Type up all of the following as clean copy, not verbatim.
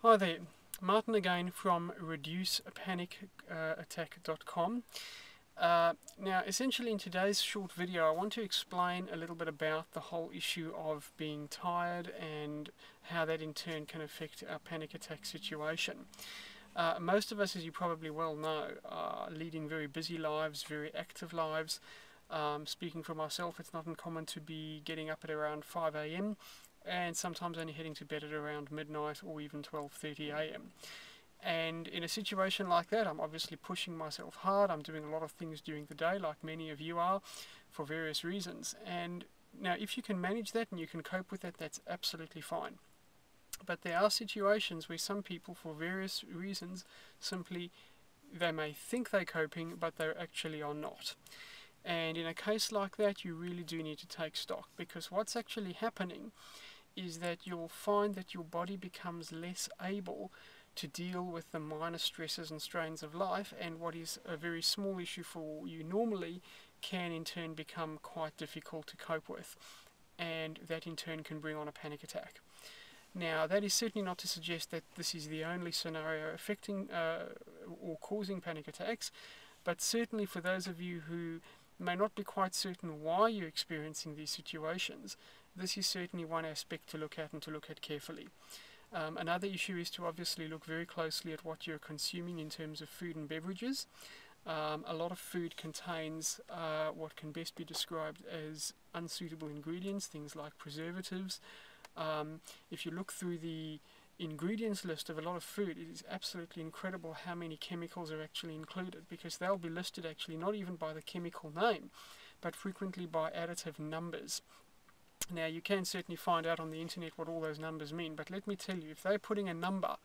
Hi there, Martin again from reducepanicattack.com. Now, essentially in today's short video, I want to explain a little bit about the whole issue of being tired and how that in turn can affect our panic attack situation. Most of us, as you probably well know, are leading very busy lives, very active lives. Speaking for myself, it's not uncommon to be getting up at around 5 a.m. and sometimes only heading to bed at around midnight or even 12:30 a.m. And in a situation like that, I'm obviously pushing myself hard. I'm doing a lot of things during the day, like many of you are, for various reasons. And now, if you can manage that and you can cope with that, that's absolutely fine. But there are situations where some people, for various reasons, simply they may think they're coping, but they actually are not. And in a case like that, you really do need to take stock, because what's actually happening is that you'll find that your body becomes less able to deal with the minor stresses and strains of life, and what is a very small issue for you normally can in turn become quite difficult to cope with, and that in turn can bring on a panic attack. Now, that is certainly not to suggest that this is the only scenario affecting or causing panic attacks, but certainly for those of you who may not be quite certain why you're experiencing these situations, this is certainly one aspect to look at and to look at carefully. Another issue is to obviously look very closely at what you're consuming in terms of food and beverages. A lot of food contains what can best be described as unsuitable ingredients, things like preservatives. If you look through the ingredients list of a lot of food, it is absolutely incredible how many chemicals are actually included, because they'll be listed actually not even by the chemical name, but frequently by additive numbers. Now, you can certainly find out on the internet what all those numbers mean, but let me tell you, if they're putting a number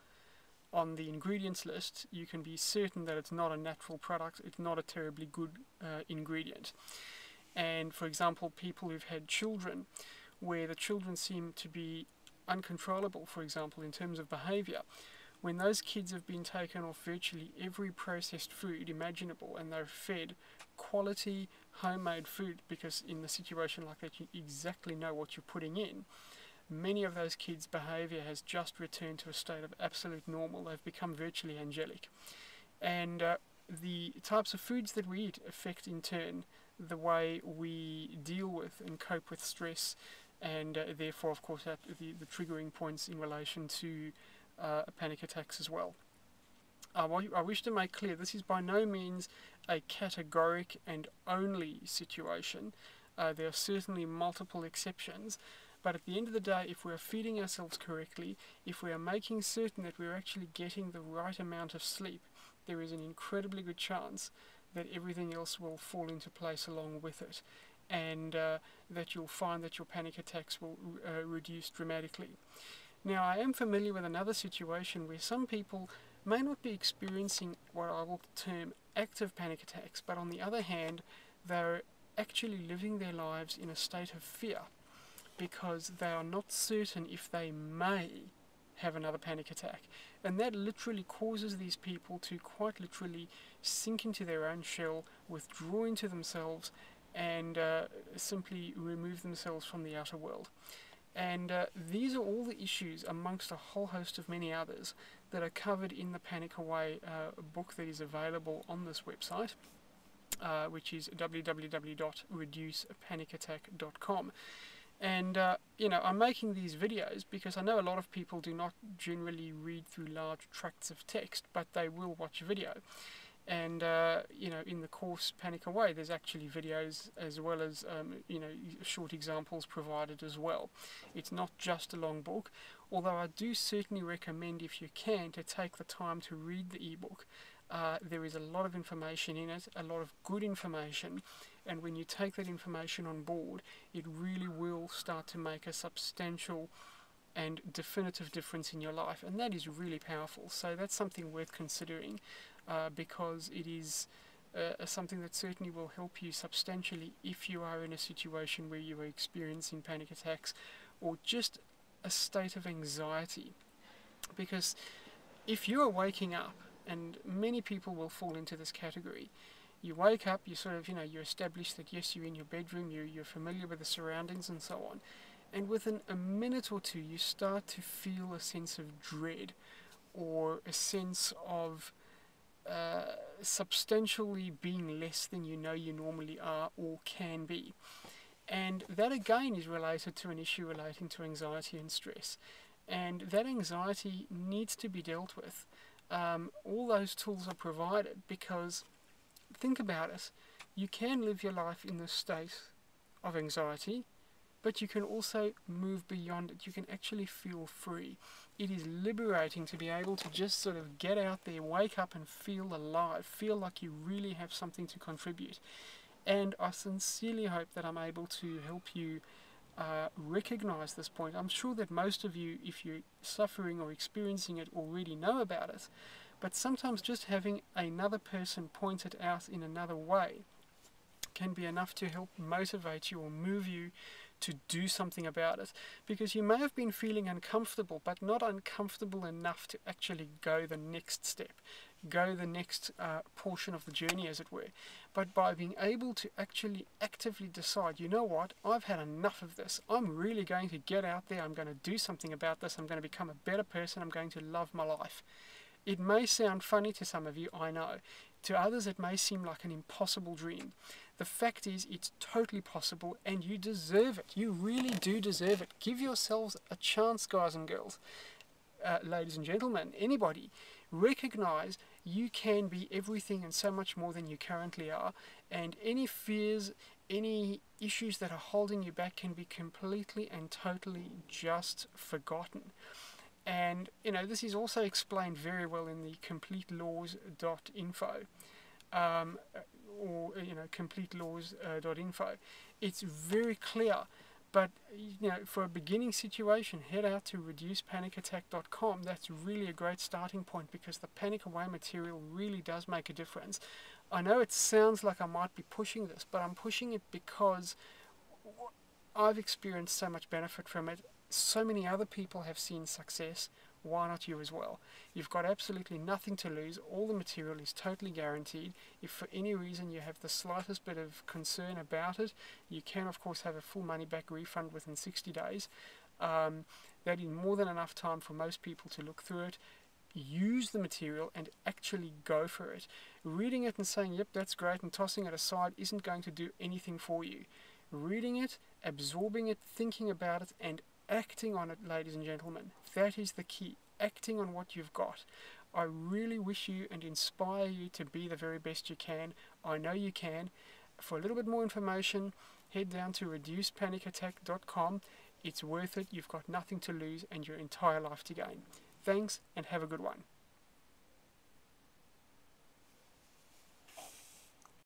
on the ingredients list, you can be certain that it's not a natural product, it's not a terribly good ingredient. And for example, people who've had children, where the children seem to be uncontrollable, for example, in terms of behavior, when those kids have been taken off virtually every processed food imaginable and they're fed quality homemade food, because in a situation like that you exactly know what you're putting in, many of those kids' behavior has just returned to a state of absolute normal. They've become virtually angelic. And the types of foods that we eat affect in turn the way we deal with and cope with stress, and therefore, of course, the triggering points in relation to panic attacks as well. I wish to make clear, this is by no means a categoric and only situation. There are certainly multiple exceptions, but at the end of the day, if we're feeding ourselves correctly, if we are making certain that we're actually getting the right amount of sleep, there is an incredibly good chance that everything else will fall into place along with it, and that you'll find that your panic attacks will reduce dramatically. Now, I am familiar with another situation where some people may not be experiencing what I will term active panic attacks, but on the other hand, they're actually living their lives in a state of fear, because they are not certain if they may have another panic attack. And that literally causes these people to quite literally sink into their own shell, withdraw into themselves, and simply remove themselves from the outer world. And these are all the issues, amongst a whole host of many others, that are covered in the Panic Away book that is available on this website, which is www.reducepanicattack.com. And I'm making these videos because I know a lot of people do not generally read through large tracts of text, but they will watch a video. And in the course Panic Away, there's actually videos as well as short examples provided as well. It's not just a long book, although I do certainly recommend, if you can, to take the time to read the ebook. There is a lot of information in it, a lot of good information, and when you take that information on board, it really will start to make a substantial and definitive difference in your life, and that is really powerful. So that's something worth considering, because it is something that certainly will help you substantially if you are in a situation where you are experiencing panic attacks or just a state of anxiety. Because if you are waking up, and many people will fall into this category, you wake up, you sort of, you establish that yes, you're in your bedroom, you're familiar with the surroundings and so on, and within a minute or two you start to feel a sense of dread or a sense of substantially being less than you know you normally are or can be. And that again is related to an issue relating to anxiety and stress. And that anxiety needs to be dealt with. All those tools are provided because, think about it, you can live your life in this state of anxiety, but you can also move beyond it. You can actually feel free. It is liberating to be able to just sort of get out there, wake up and feel alive, feel like you really have something to contribute. And I sincerely hope that I'm able to help you recognize this point. I'm sure that most of you, if you're suffering or experiencing it, already know about it. But sometimes just having another person point it out in another way can be enough to help motivate you or move you to do something about it, because you may have been feeling uncomfortable, but not uncomfortable enough to actually go the next step, go the next portion of the journey, as it were. But by being able to actually actively decide, you know what, I've had enough of this, I'm really going to get out there, I'm going to do something about this, I'm going to become a better person, I'm going to love my life. It may sound funny to some of you, I know. To others it may seem like an impossible dream. The fact is, it's totally possible, and you deserve it. You really do deserve it. Give yourselves a chance, guys and girls, ladies and gentlemen, anybody. Recognize you can be everything and so much more than you currently are, and any fears, any issues that are holding you back can be completely and totally just forgotten. And, you know, this is also explained very well in the completelaws.info. Or completelaws.info. It's very clear, but you know, for a beginning situation, head out to reducepanicattack.com. That's really a great starting point, because the Panic Away material really does make a difference. I know it sounds like I might be pushing this, but I'm pushing it because I've experienced so much benefit from it. So many other people have seen success. Why not you as well? You've got absolutely nothing to lose. All the material is totally guaranteed. If for any reason you have the slightest bit of concern about it, you can of course have a full money back refund within 60 days. That is more than enough time for most people to look through it, use the material and actually go for it. Reading it and saying, yep, that's great, and tossing it aside isn't going to do anything for you. Reading it, absorbing it, thinking about it, and acting on it, ladies and gentlemen. That is the key. Acting on what you've got. I really wish you and inspire you to be the very best you can. I know you can. For a little bit more information, head down to reducepanicattack.com. It's worth it. You've got nothing to lose and your entire life to gain. Thanks, and have a good one.